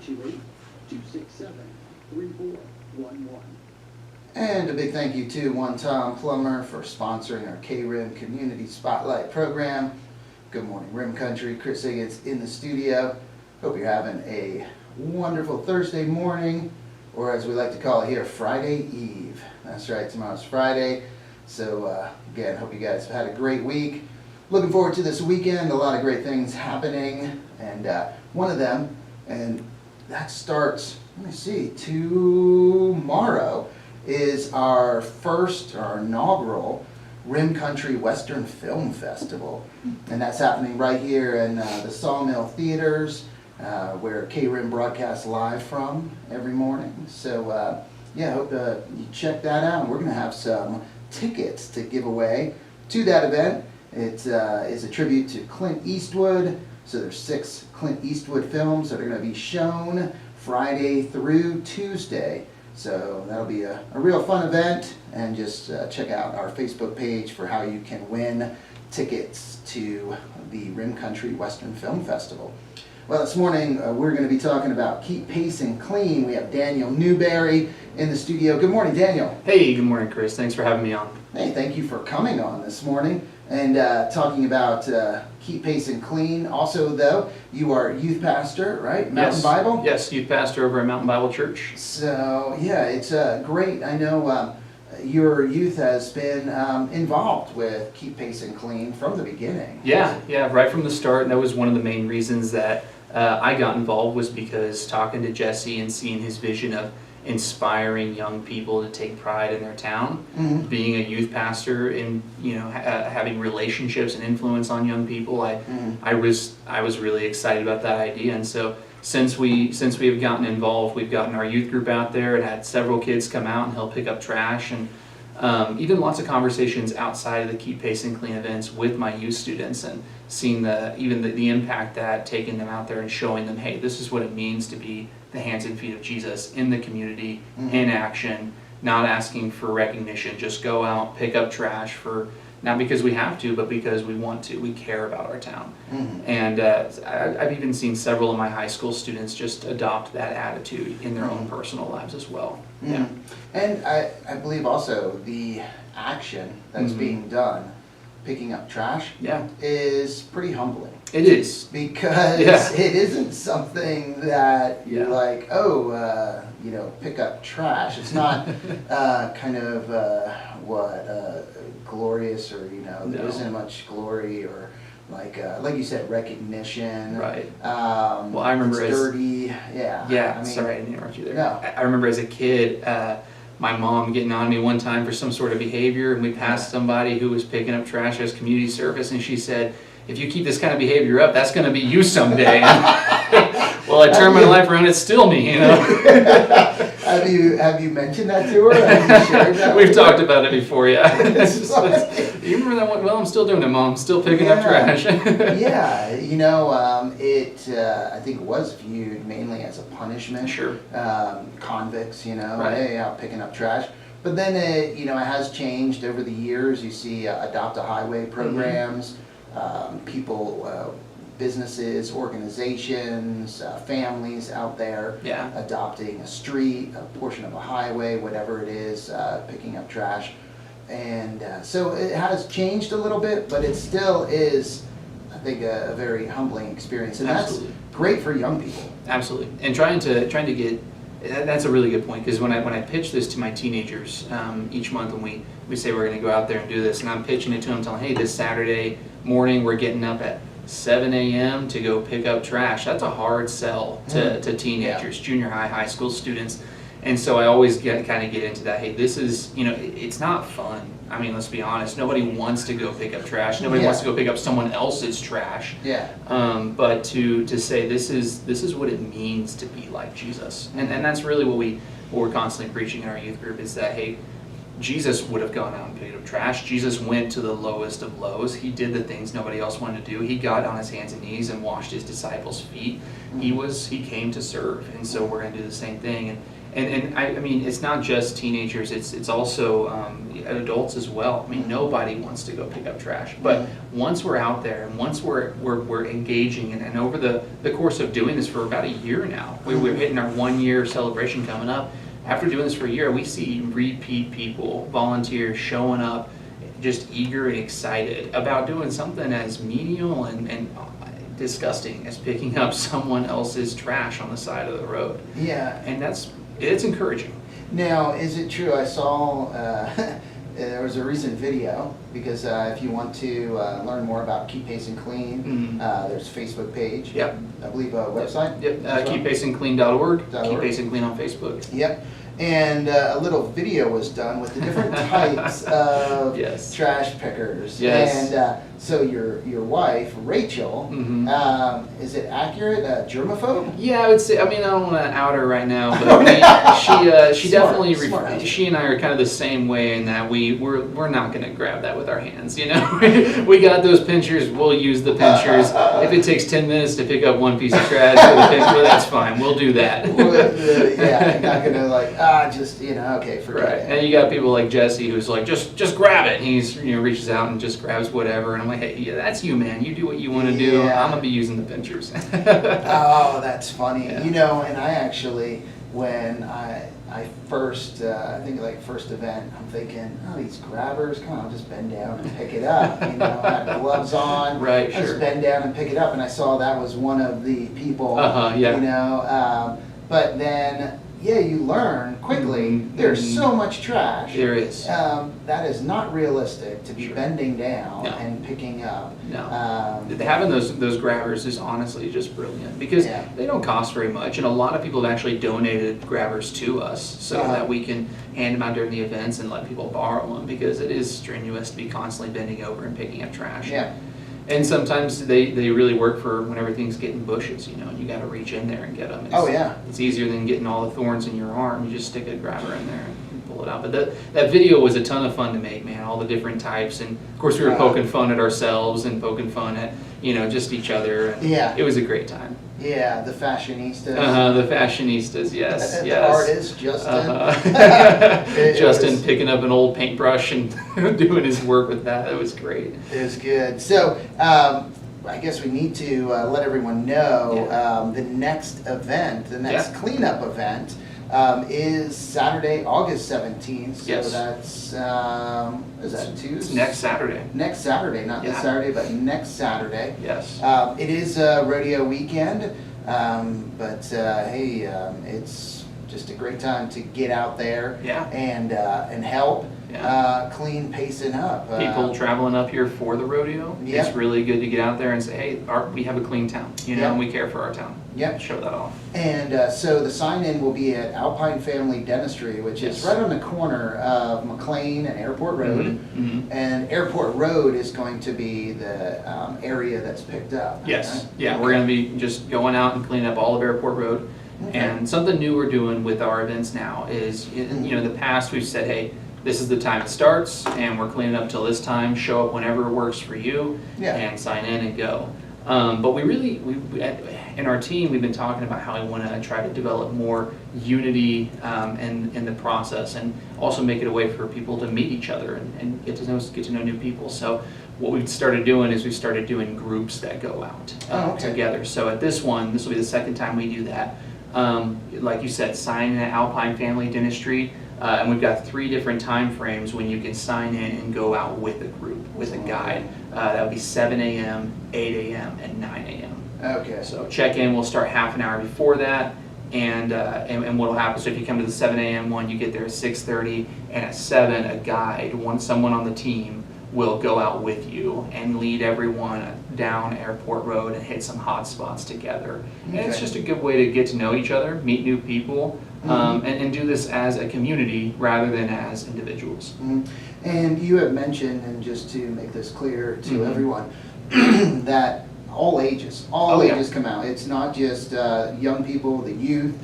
828-267-3411. And a big thank you to One Tom Plumber for sponsoring our KRIM Community Spotlight program. Good morning, Rim Country. Chris Higgins in the studio. Hope you're having a wonderful Thursday morning, or as we like to call it here, Friday Eve. That's right, tomorrow's Friday. So again, hope you guys have had a great week. Looking forward to this weekend. A lot of great things happening, and one of them, and that starts, let me see, tomorrow, is our inaugural Rim Country Western Film Festival. And that's happening right here in the Sawmill Theaters, where KRIM broadcasts live from every morning. So yeah, hope you check that out. And we're going to have some tickets to give away to that event. It is a tribute to Clint Eastwood. So there's 6 Clint Eastwood films that are going to be shown Friday through Tuesday. So that'll be a real fun event, and just check out our Facebook page for how you can win tickets to the Rim Country Western Film Festival. Well, this morning we're going to be talking about Keep Payson Clean. We have Daniel Newberry in the studio. Good morning, Daniel. Hey, good morning, Chris. Thanks for having me on. Hey, thank you for coming on this morning and talking about Keep Payson Clean. Also, though, you are youth pastor, right? Mountain Bible? Yes, youth pastor over at Mountain Bible Church. So, yeah, it's great. I know your youth has been involved with Keep Payson Clean from the beginning. Yeah, right from the start. And that was one of the main reasons that I got involved, was because talking to Jesse and seeing his vision of inspiring young people to take pride in their town, being a youth pastor and having relationships and influence on young people. I was really excited about that idea, and so since we have gotten involved, we've gotten our youth group out there and had several kids come out and help pick up trash, and even lots of conversations outside of the Keep Payson Clean events with my youth students, and seeing the impact that taking them out there and showing them, hey, this is what it means to be the hands and feet of Jesus in the community, in action, not asking for recognition, just go out, pick up trash, for not because we have to, but because we want to. We care about our town. And I've even seen several of my high school students just adopt that attitude in their own personal lives as well. Yeah. And I believe also the action that's being done, picking up trash, is pretty humbling. It is. Because it isn't something that you're like, pick up trash. It's not kind of glorious, or there isn't much glory, or like you said, recognition. Right. Well, I remember it's dirty. Yeah. Sorry, I didn't interrupt you there. No. I remember as a kid, my mom getting on me one time for some sort of behavior, and we passed somebody who was picking up trash as community service, and she said, if you keep this kind of behavior up, that's going to be you someday. Well, I turned my life around, it's still me, Have you mentioned that to her? Have you shared that? We've talked about it before, yeah. You remember that one? Well, I'm still doing it, Mom. Still picking up trash. Yeah, I think it was viewed mainly as a punishment. Sure. Convicts, right. Hey, out picking up trash. But then it has changed over the years. You see Adopt a Highway programs, people, businesses, organizations, families out there adopting a street, a portion of a highway, whatever it is, picking up trash. And so it has changed a little bit, but it still is, I think, a very humbling experience. And Absolutely. That's great for young people. Absolutely. And trying to get, that's a really good point, because when I pitch this to my teenagers each month, when we say we're going to go out there and do this, and I'm pitching it to them, telling, hey, this Saturday morning we're getting up at 7 a.m. to go pick up trash. That's a hard sell to teenagers, junior high school students. And so I always get into that, hey, this is, it's not fun. I mean, let's be honest, nobody wants to go pick up trash. Nobody wants to go pick up someone else's trash. But to say this is what it means to be like Jesus. And that's really what we're constantly preaching in our youth group, is that, hey, Jesus would have gone out and picked up trash. Jesus went to the lowest of lows. He did the things nobody else wanted to do. He got on his hands and knees and washed his disciples' feet. He came to serve, and so we're going to do the same thing. And I mean, it's not just teenagers, it's also adults as well. I mean, nobody wants to go pick up trash. But once we're out there and once we're engaging, and over the course of doing this for about a year now, we're hitting our 1-year celebration coming up. After doing this for a year, we see repeat people, volunteers showing up, just eager and excited about doing something as menial and disgusting as picking up someone else's trash on the side of the road. Yeah. And it's encouraging. Now, is it true, I saw there was a recent video, because if you want to learn more about Keep Payson Clean, there's a Facebook page. Yep. I believe a website. Yep. KeepPaysonClean.org. .org. Keep Payson Clean on Facebook. Yep. And a little video was done with the different types of Yes. trash pickers. Yes. And so your wife, Rachel, is it accurate? Germaphobe? Yeah, I would say. I mean, I don't want to out her right now, but she Smart, definitely. smart. She and I are kind of the same way in that we're not going to grab that with our hands. You know, we got those pinchers. We'll use the pinchers. If it takes 10 minutes to pick up one piece of trash with a pincher, that's fine. We'll do that. Yeah, you're not gonna just okay, forget Right, it. and you got people like Jesse who's like, just grab it. And he's reaches out and just grabs whatever, and I'm like, hey, yeah, that's you, man. You do what you want to do. Yeah. I'm gonna be using the pinchers. Oh, that's funny. Yeah. And I actually, when I first, I think like first event, I'm thinking, oh, these grabbers, come on, I'll just bend down and pick it up. I have gloves on. Right, I just sure. bend down and pick it up, and I saw that was one of the people. Yeah. But then, yeah, you learn quickly. There's so much trash. There is. That is not realistic to be Sure. bending down No. and picking up. No. Having those grabbers is honestly just brilliant, because they don't cost very much, and a lot of people have actually donated grabbers to us so that we can hand them out during the events and let people borrow them, because it is strenuous to be constantly bending over and picking up trash. Yeah. And sometimes they really work for when everything's getting bushes, and you got to reach in there and get them. It's easier than getting all the thorns in your arm. You just stick a grabber in there and pull it out. But that video was a ton of fun to make, man. All the different types, and of course we were poking fun at ourselves and poking fun at just each other. And it was a great time. Yeah, the fashionistas. The fashionistas, yes, The artist, Justin. Justin picking up an old paintbrush and doing his work with that. That was great. It was good. So, I guess we need to let everyone know the next event, the next cleanup event, is Saturday, August 17th. So that's, is that Tuesday? It's next Saturday. Next Saturday, not this Saturday, but next Saturday. Yes. It is a rodeo weekend, but hey, it's just a great time to get out there and help clean Payson up. People traveling up here for the rodeo, it's really good to get out there and say, hey, we have a clean town, and we care for our town. Yep. Show that off. And so the sign-in will be at Alpine Family Dentistry, which is right on the corner of McLean and Airport Road. And Airport Road is going to be the area that's picked up. Yes. Right? Yeah, we're going to be just going out and cleaning up all of Airport Road. And something new we're doing with our events now is, in the past we've said, hey, this is the time it starts, and we're cleaning up till this time. Show up whenever it works for you, and sign in and go. But we in our team, we've been talking about how we want to try to develop more unity in the process, and also make it a way for people to meet each other and get to know new people. So what we've started doing is we started doing groups that go out together. So at this will be the second time we do that. Like you said, sign in at Alpine Family Dentistry. And we've got 3 different time frames when you can sign in and go out with a group, with a guide. That would be 7 a.m., 8 a.m., and 9 a.m. Okay. So check-in will start half an hour before that, and what will happen, so if you come to the 7 a.m. one, you get there at 6:30, and at 7, a guide, someone on the team, will go out with you and lead everyone down Airport Road and hit some hot spots together. And it's just a good way to get to know each other, meet new people, and do this as a community rather than as individuals. And you have mentioned, and just to make this clear to everyone, that all ages come out. It's not just young people, the youth,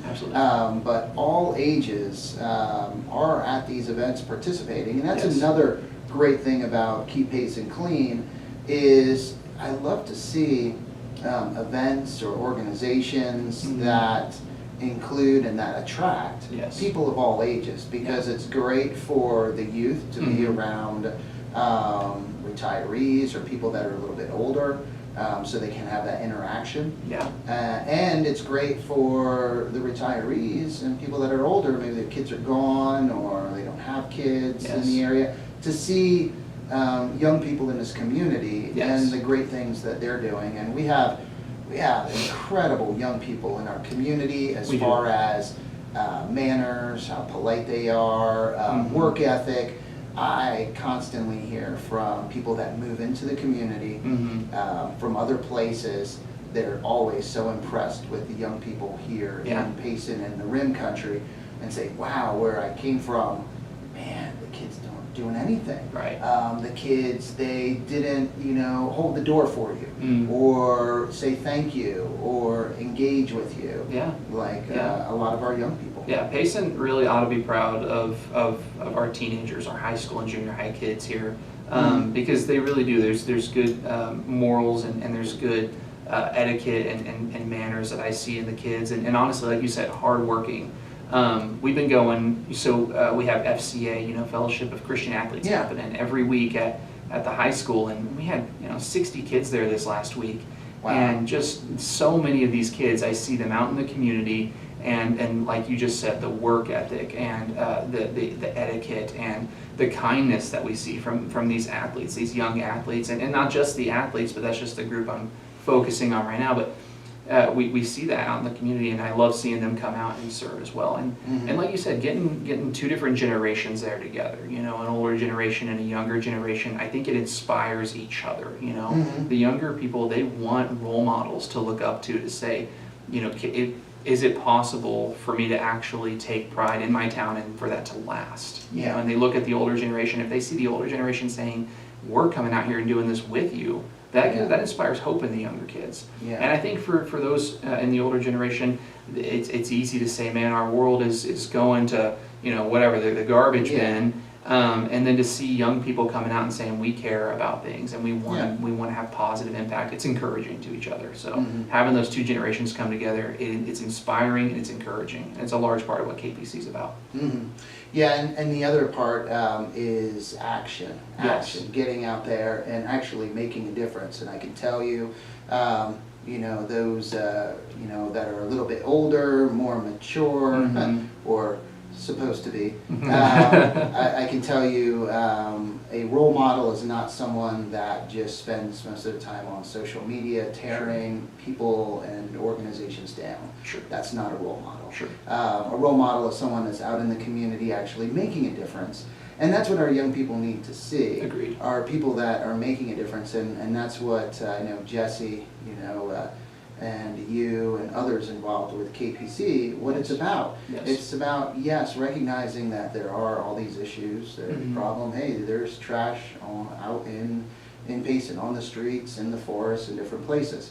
but all ages are at these events participating. And that's another great thing about Keep Payson Clean is I love to see events or organizations that include and that attract Yes. people of all ages, because it's great for the youth to be around retirees or people that are a little bit older, so they can have that interaction. Yeah. And it's great for the retirees and people that are older, maybe their kids are gone or they don't have kids in the area, to see young people in this community and the great things that they're doing. And we have incredible young people in our community as far as manners, how polite they are, work ethic. I constantly hear from people that move into the community from other places. They're always so impressed with the young people here in Payson and the Rim country, and say, wow, where I came from, man, the kids don't doing anything. Right. The kids, they didn't, hold the door for you, or say thank you, or engage with you. Yeah. Like a lot of our young people. Yeah, Payson really ought to be proud of our teenagers, our high school and junior high kids here, because they really do. There's good morals and there's good etiquette and manners that I see in the kids, and honestly, like you said, hardworking. We've been going, so we have FCA, Fellowship of Christian Athletes, happening every week at the high school, and we had 60 kids there this last week. Wow. And just so many of these kids, I see them out in the community, and like you just said, the work ethic and the etiquette and the kindness that we see from these athletes, these young athletes, and not just the athletes, but that's just the group I'm focusing on right now. But we see that out in the community, and I love seeing them come out and serve as well. And like you said, getting two different generations there together, an older generation and a younger generation, I think it inspires each other. The younger people, they want role models to look up to say, is it possible for me to actually take pride in my town and for that to last? And they look at the older generation, if they see the older generation saying, we're coming out here and doing this with you, that inspires hope in the younger kids. And I think for those in the older generation, it's easy to say, man, our world is going to, whatever, the garbage bin. And then to see young people coming out and saying, we care about things and we want to have positive impact, it's encouraging to each other. So having those two generations come together, it's inspiring and it's encouraging. And it's a large part of what KPC is about. Yeah, and the other part is action, getting out there and actually making a difference. And I can tell you, those, that are a little bit older, more mature, or supposed to be, I can tell you a role model is not someone that just spends most of the time on social media tearing people and organizations down. That's not a role model. A role model is someone that's out in the community actually making a difference. And that's what our young people need to see. Agreed. Are people that are making a difference, and that's what I know Jesse, and you and others involved with KPC, what it's about. It's about, recognizing that there are all these issues, there's a problem. Hey, there's trash out in Payson, on the streets, in the forests, in different places.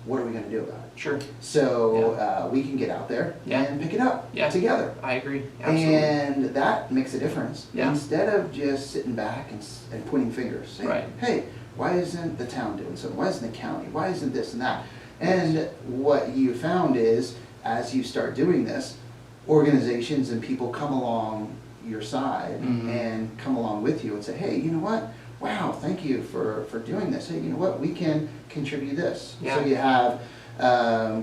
What are we going to do about it? So we can get out there and pick it up together. I agree. Absolutely. And that makes a difference. Instead of just sitting back and pointing fingers, saying, hey, why isn't the town doing something? Why isn't the county? Why isn't this and that? And what you found is, as you start doing this, organizations and people come along your side and come along with you and say, hey, you know what? Wow, thank you for doing this. Hey, you know what? We can contribute this. So you have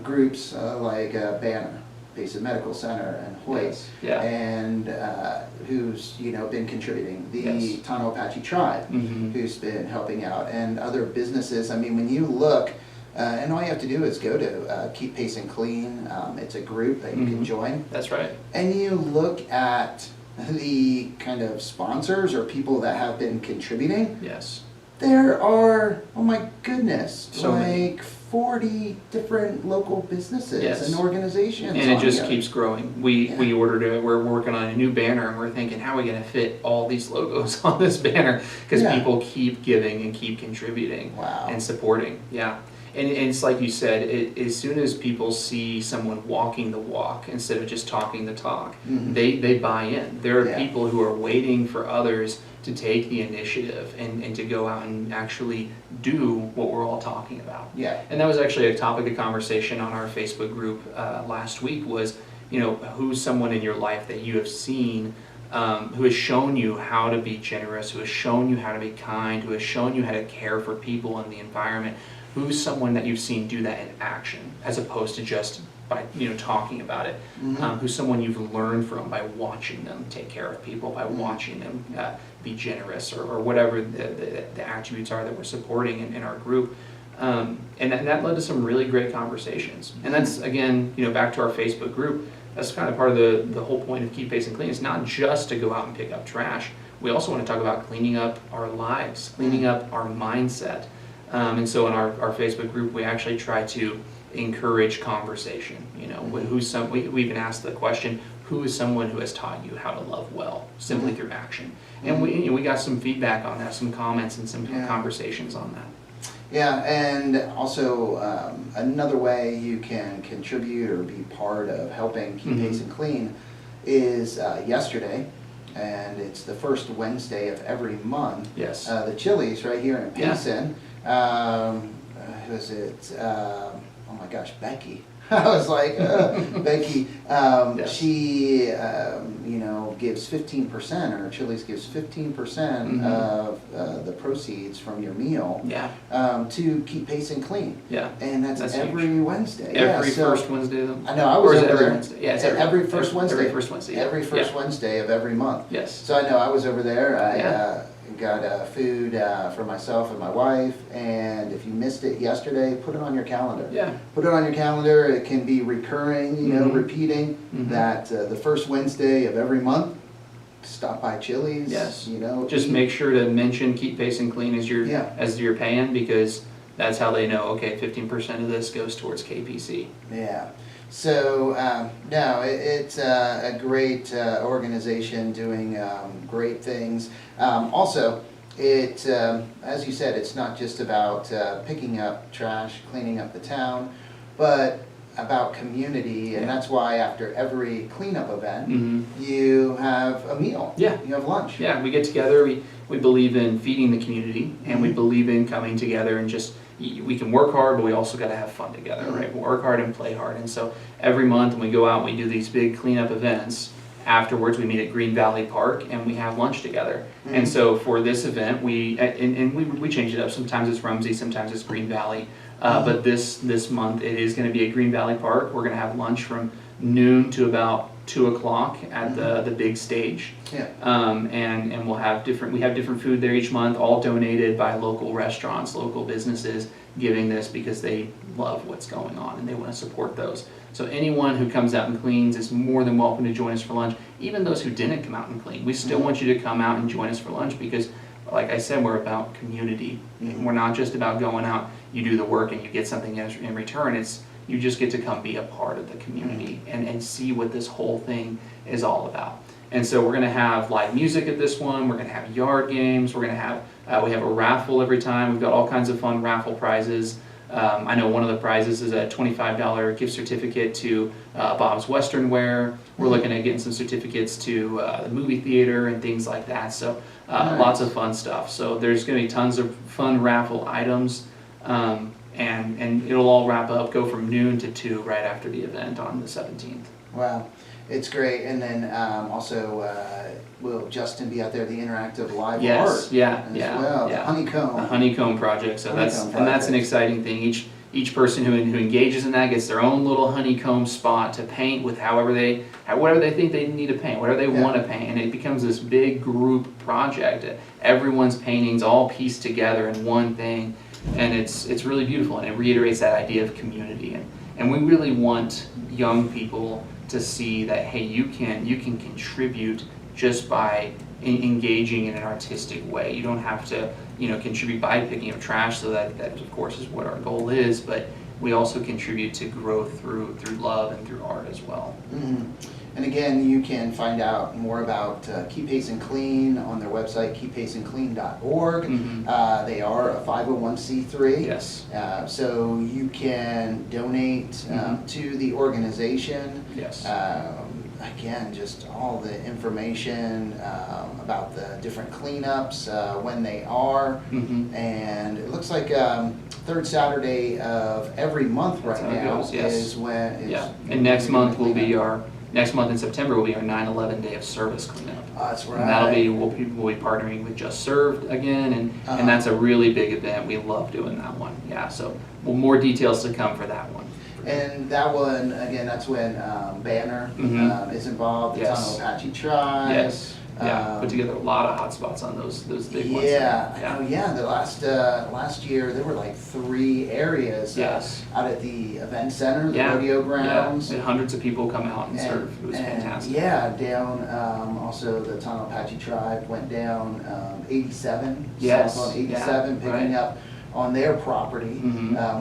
groups like Banner, Payson Medical Center, and Hoyt, and who's been contributing. The Tono Apache Tribe, who's been helping out, and other businesses. I mean, when you look. And all you have to do is go to Keep Payson Clean. It's a group that you can join. That's right. And you look at the kind of sponsors or people that have been contributing. There are, oh my goodness, so like 40 different local businesses and organizations. And it just keeps growing. We ordered it. We're working on a new banner, and we're thinking, how are we going to fit all these logos on this banner? Because people keep giving and keep contributing and supporting. And it's like you said, as soon as people see someone walking the walk instead of just talking the talk, they buy in. There are people who are waiting for others to take the initiative and to go out and actually do what we're all talking about. Yeah. And that was actually a topic of conversation on our Facebook group last week was, who's someone in your life that you have seen who has shown you how to be generous, who has shown you how to be kind, who has shown you how to care for people and the environment. Who's someone that you've seen do that in action as opposed to just by talking about it? Who's someone you've learned from by watching them take care of people, by watching them be generous, or whatever the attributes are that we're supporting in our group. And that led to some really great conversations. And that's, again, back to our Facebook group, that's kind of part of the whole point of Keep Payson Clean. It's not just to go out and pick up trash. We also want to talk about cleaning up our lives, cleaning up our mindset. And so in our Facebook group, we actually try to encourage conversation. We even asked the question, who is someone who has taught you how to love well, simply through action? And we got some feedback on that, some comments and some conversations on that. Yeah, and also another way you can contribute or be part of helping Keep Payson Clean is yesterday, and it's the first Wednesday of every month. Yes. The Chili's right here in Payson. Who is it? Oh my gosh, Becky. I was like, Becky. Yes. She, gives 15%, or Chili's gives 15% of the proceeds from your meal to Keep Payson Clean. Yeah. And that's every huge. Wednesday. Every first Wednesday of the month? I know, I was over every there. Wednesday? Yeah, it's every first Wednesday. Every first Wednesday, yeah. Every first Wednesday of every month. Yes. So I know I was over there. I got food for myself and my wife, and if you missed it yesterday, put it on your calendar. Yeah. Put it on your calendar. It can be recurring, repeating that the first Wednesday of every month, stop by Chili's. Yes. Just make sure to mention Keep Payson Clean as you're paying, because that's how they know, okay, 15% of this goes towards KPC. Yeah. So, it's a great organization doing great things. Also, as you said, it's not just about picking up trash, cleaning up the town, but about community, and that's why after every cleanup event, you have a meal. Yeah. You have lunch. Yeah, we get together, we believe in feeding the community, and we believe in coming together and just, we can work hard, but we also got to have fun together, right? We work hard and play hard. And so every month when we go out and we do these big cleanup events, afterwards we meet at Green Valley Park and we have lunch together. And so for this event, we change it up. Sometimes it's Rumsey, sometimes it's Green Valley. But this month it is going to be at Green Valley Park. We're going to have lunch from noon to about 2 o'clock at the big stage. Yeah. And we have different food there each month, all donated by local restaurants, local businesses, giving this because they love what's going on and they want to support those. So anyone who comes out and cleans is more than welcome to join us for lunch. Even those who didn't come out and clean, we still want you to come out and join us for lunch because, like I said, we're about community. We're not just about going out, you do the work and you get something in return. You just get to come be a part of the community and see what this whole thing is all about. And so we're going to have live music at this one. We're going to have yard games. We're going to have, we have a raffle every time. We've got all kinds of fun raffle prizes. I know one of the prizes is a $25 gift certificate to Bob's Western Wear. We're looking at getting some certificates to the movie theater and things like that. So lots of fun stuff. So there's going to be tons of fun raffle items. And it'll all wrap up, go from noon to 2 right after the event on the 17th. Wow, it's great. And then also, will Justin be out there, the interactive live art? Yes, yeah. The honeycomb. The honeycomb project. So that's an exciting thing. Each person who engages in that gets their own little honeycomb spot to paint with whatever they think they need to paint, whatever they want to paint, and it becomes this big group project. Everyone's paintings all pieced together in one thing. And it's really beautiful, and it reiterates that idea of community. And we really want young people to see that, hey, you can contribute just by engaging in an artistic way. You don't have to contribute by picking up trash, so that of course is what our goal is, but we also contribute to growth through love and through art as well. And again, you can find out more about Keep Payson Clean on their website, keeppaysonclean.org. They are a 501c3. Yes. So you can donate to the organization. Yes. again, just all the information about the different cleanups, when they are. And it looks like third Saturday of every month right That's how it now goes, yes. is when it's. Yeah, and next month in September will be our 9/11 Day of Service cleanup. That's right. And that'll be, we'll be partnering with Just Served again, and that's a really big event. We love doing that one. Yeah, so more details to come for that one. And that one, again, that's when Banner is involved, the Yes. Tunnel Apache Tribe. Yes. Yeah, put together a lot of hot spots on those big ones. Yeah, the last year there were like 3 areas Yes. out at the event center, the Yeah. rodeo grounds. Yeah. And hundreds of people come out and serve. It was fantastic. Yeah, down also the Tunnel Apache Tribe went down 87, Yes. south on 87, Yeah, picking right. up on their property,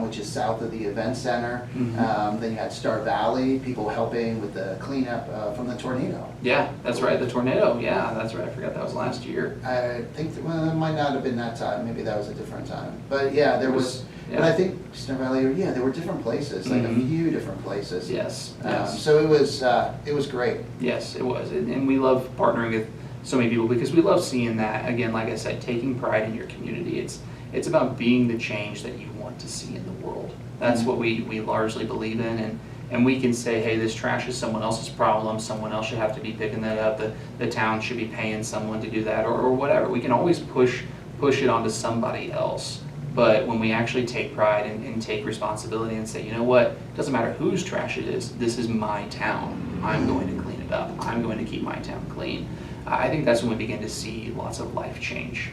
which is south of the event center. Then you had Star Valley, people helping with the cleanup from the tornado. Yeah, that's right. The tornado. Yeah, that's right. I forgot that was last year. I think it might not have been that time. Maybe that was a different time. But yeah, there was. Yeah. But I think Star Valley. Yeah, there were different places, like a few different places. Yes. Yes. So it was great. Yes, it was, and we love partnering with so many people because we love seeing that. Again, like I said, taking pride in your community. It's about being the change that you want to see in the world. That's what we largely believe in, and we can say, hey, this trash is someone else's problem. Someone else should have to be picking that up. The town should be paying someone to do that, or whatever. We can always push it onto somebody else. But when we actually take pride and take responsibility and say, you know what, it doesn't matter whose trash it is, this is my town. I'm going to clean it up. I'm going to keep my town clean. I think that's when we begin to see lots of life change.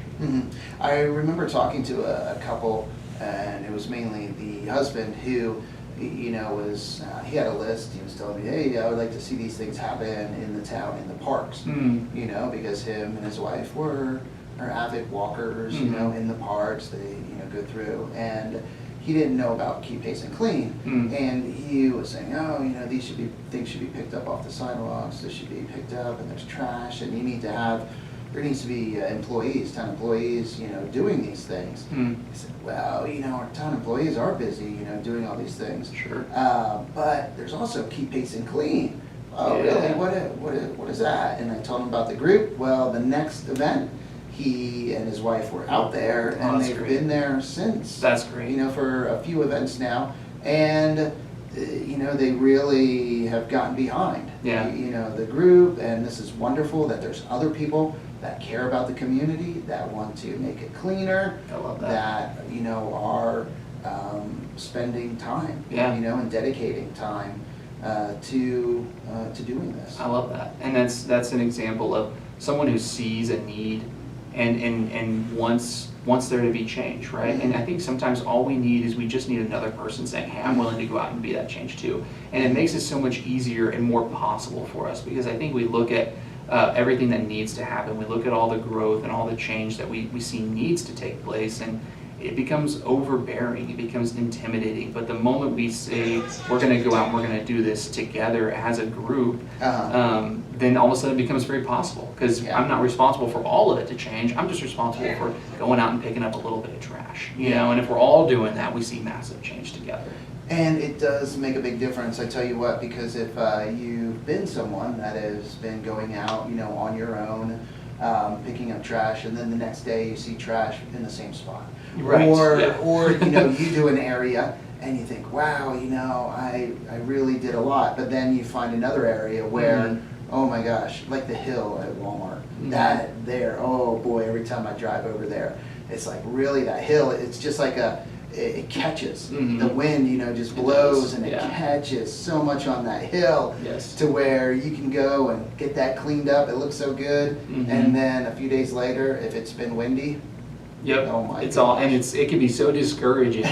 I remember talking to a couple, and it was mainly the husband who, was he had a list. He was telling me, hey, I would like to see these things happen in the town, in the parks, because him and his wife are avid walkers, in the parks. They go through, and he didn't know about Keep Payson Clean, and he was saying, oh, things should be picked up off the sidewalks. This should be picked up, and there's trash, and there needs to be town employees, doing these things. I said, well, our town employees are busy, doing all these things. Sure. But there's also Keep Payson Clean. Oh, Yeah. really? What is that? And I told him about the group. Well, the next event, he and his wife were out there, and that's they've great. been there since. That's great. For a few events now, and they really have gotten behind. Yeah. The group, and this is wonderful that there's other people that care about the community, that want to make it cleaner. I love that. That are spending time. Yeah. And dedicating time to doing this. I love that, and that's an example of someone who sees a need and wants there to be change, right? And I think sometimes all we need is we just need another person saying, hey, I'm willing to go out and be that change too. And it makes it so much easier and more possible for us, because I think we look at everything that needs to happen. We look at all the growth and all the change that we see needs to take place, and it becomes overbearing, it becomes intimidating. But the moment we say we're going to go out and we're going to do this together as a group, then all of a sudden it becomes very possible, because I'm not responsible for all of it to change. I'm just responsible for going out and picking up a little bit of trash, and if we're all doing that, we see massive change together. And it does make a big difference, I tell you what, because if you've been someone that has been going out, on your own, picking up trash, and then the next day you see trash in the same spot. Right. Or you do an area and you think, wow, I really did a lot, but then you find another area where, oh my gosh, like the hill at Walmart, that there, oh boy, every time I drive over there, it's like really that hill, it's just like it catches. The wind, just blows, and it catches so much on that hill, to where you can go and get that cleaned up. It looks so good, and then a few days later, if it's been windy, Yep. oh my it's gosh. all, and it can be so discouraging,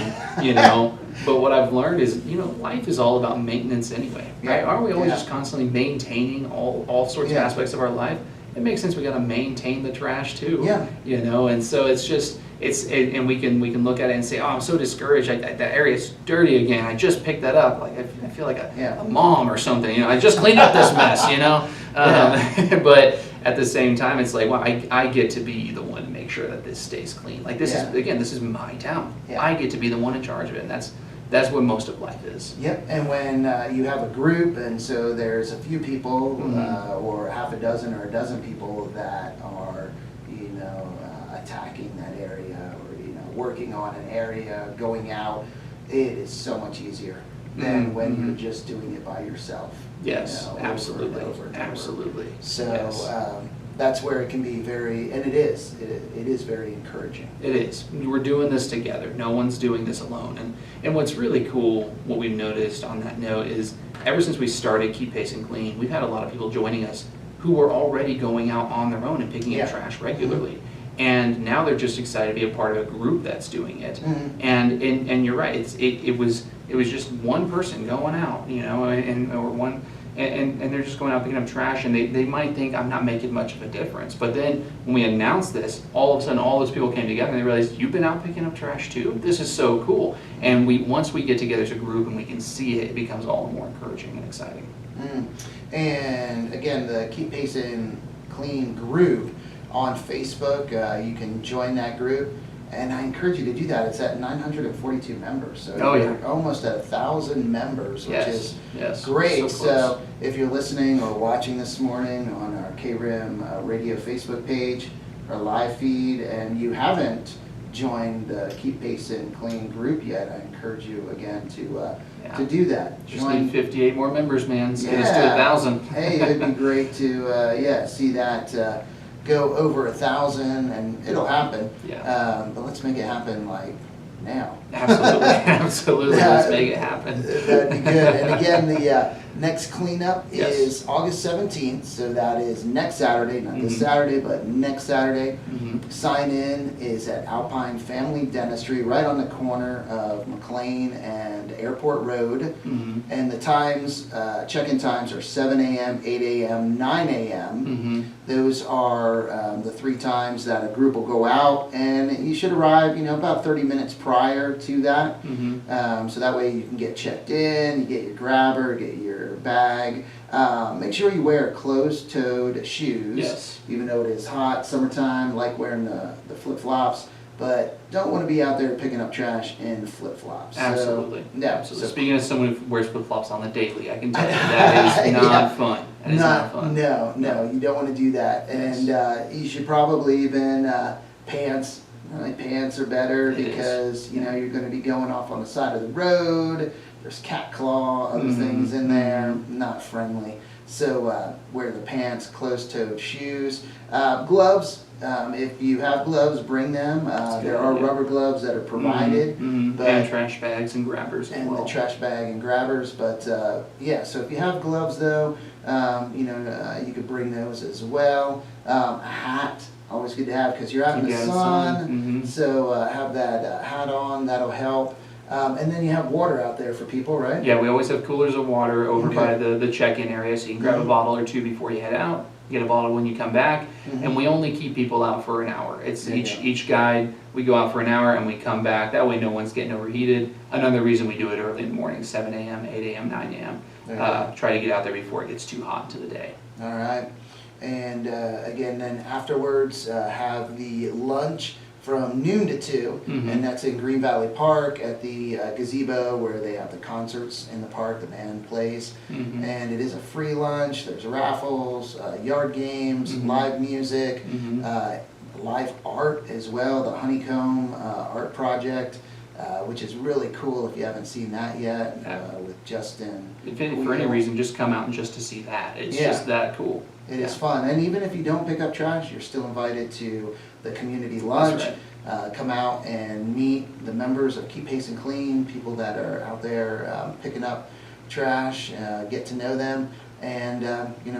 But what I've learned is, life is all about maintenance anyway, right? Yeah. Aren't we always Yeah. just constantly maintaining all sorts of Yeah. aspects of our life? It makes sense we got to maintain the trash too. Yeah. And so it's just and we can look at it and say, oh, I'm so discouraged. That area's dirty again. I just picked that up. Like I feel like a mom or something. I just cleaned up this mess. But at the same time, it's like, well, I get to be the one to make sure that this stays clean. Like this is my town. Yeah. I get to be the one in charge of it, and that's what most of life is. Yep, and when you have a group, and so there's a few people, or half a dozen or a dozen people that are, attacking that area, or working on an area, going out, it is so much easier than when you're just doing it by yourself. Yes, absolutely, over and over. absolutely. So yes. That's where it can be very, and it is very encouraging. It is. We're doing this together. No one's doing this alone. And what's really cool, what we've noticed on that note is ever since we started Keep Payson Clean, we've had a lot of people joining us who were already going out on their own and picking up trash regularly. And now they're just excited to be a part of a group that's doing it. And you're right. It was just one person going out, and they're just going out picking up trash, and they might think I'm not making much of a difference. But then when we announced this, all of a sudden all those people came together and they realized, you've been out picking up trash too? This is so cool. And once we get together as a group and we can see it, it becomes all the more encouraging and exciting. And again, the Keep Payson Clean group on Facebook, you can join that group. And I encourage you to do that. It's at 942 members, so you're almost at 1,000 members, which is great. So if you're listening or watching this morning on our KRIM radio Facebook page or live feed, and you haven't joined the Keep Payson Clean group yet, I encourage you again to do that. Just need 58 more members, man. Let's get us to 1,000. Hey, it'd be great to see that. Go over 1,000, and it'll happen. But let's make it happen like now. Absolutely, absolutely. Let's make it happen. That'd be good. And again, the next cleanup is August 17th, so that is next Saturday, not this Saturday, but next Saturday. Sign in is at Alpine Family Dentistry, right on the corner of McLean and Airport Road. And the times, check-in times are 7 a.m., 8 a.m., 9 a.m. Those are the 3 times that a group will go out, and you should arrive, about 30 minutes prior to that. So that way you can get checked in, you get your grabber, get your bag. Make sure you wear closed-toed shoes, even though it is hot, summertime, like wearing the flip-flops, but don't want to be out there picking up trash in flip-flops. Absolutely. So speaking as someone who wears flip-flops on the daily, I can tell you that is not fun. That is not fun. No, you don't want to do that. And you should probably even pants. Pants are better because you're going to be going off on the side of the road. There's cat claw, other things in there, not friendly. So wear the pants, closed-toed shoes, gloves. If you have gloves, bring them. There are rubber gloves that are provided, but and trash bags and grabbers as well. The trash bag and grabbers. But so if you have gloves though, you could bring those as well. A hat. Always good to have because you're out in the sun, so have that hat on, that'll help. And then you have water out there for people, right? Yeah, we always have coolers of water over by the check-in area, so you can grab a bottle or 2 before you head out, get a bottle when you come back, and we only keep people out for an hour. It's each guide, we go out for an hour and we come back, that way no one's getting overheated. Another reason we do it early in the morning, 7 a.m., 8 a.m., 9 a.m. Try to get out there before it gets too hot into the day. All right. And again, then afterwards, have the lunch from noon to 2, and that's in Green Valley Park at the gazebo where they have the concerts in the park, the band plays. And it is a free lunch, there's raffles, yard games, live music, live art as well, the Honeycomb art project. Which is really cool if you haven't seen that yet, with Justin. For any reason, just come out and just to see that. It's just that cool. It is fun. And even if you don't pick up trash, you're still invited to the community lunch. Come out and meet the members of Keep Payson Clean, people that are out there picking up trash, get to know them, and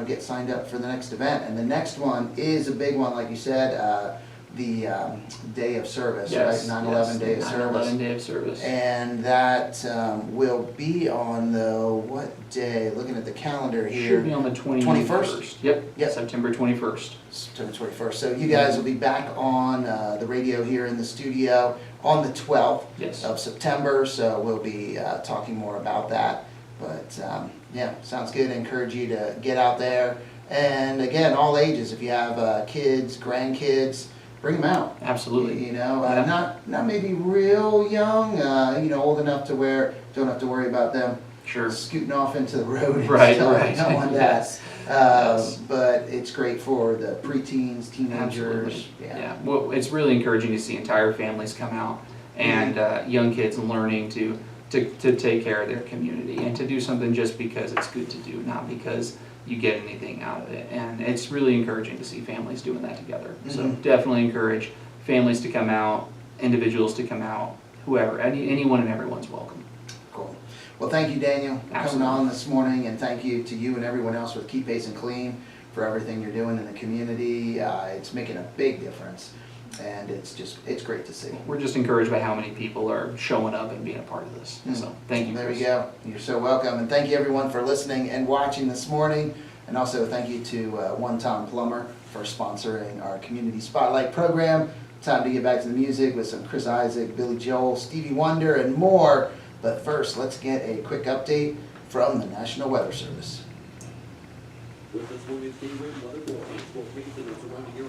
get signed up for the next event. And the next one is a big one, like you said, the day of service, right? 9/11 day of service. 9/11 day of service. And that will be on what day? Looking at the calendar here. Should be on the 21st. Yep. September 21st. September 21st. So you guys will be back on the radio here in the studio on the 12th of September. So we'll be talking more about that. But sounds good. I encourage you to get out there. And again, all ages. If you have kids, grandkids, bring them out. Absolutely. You know, Yeah. not maybe real young, you know, old enough to where don't have to worry about them Sure. scooting off into the road and Right, stuff. right. Don't want that. Yes. Yes. But it's great for the preteens, teenagers. Absolutely. Yeah. Well, it's really encouraging to see entire families come out and young kids learning to take care of their community and to do something just because it's good to do, not because you get anything out of it. And it's really encouraging to see families doing that together. So definitely encourage families to come out, individuals to come out, whoever, anyone and everyone's welcome. Cool. Well, thank you, Daniel, for coming Absolutely. on this morning, and thank you to you and everyone else with Keep Payson Clean for everything you're doing in the community. It's making a big difference, and it's great to see. We're just encouraged by how many people are showing up and being a part of this. So thank you, There Chris. we go. You're so welcome, and thank you everyone for listening and watching this morning, and also thank you to One Tom Plumber for sponsoring our Community Spotlight program. Time to get back to the music with some Chris Isaac, Billy Joel, Stevie Wonder, and more. But first, let's get a quick update from the National Weather Service.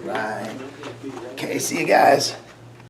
Right. Okay, see you guys.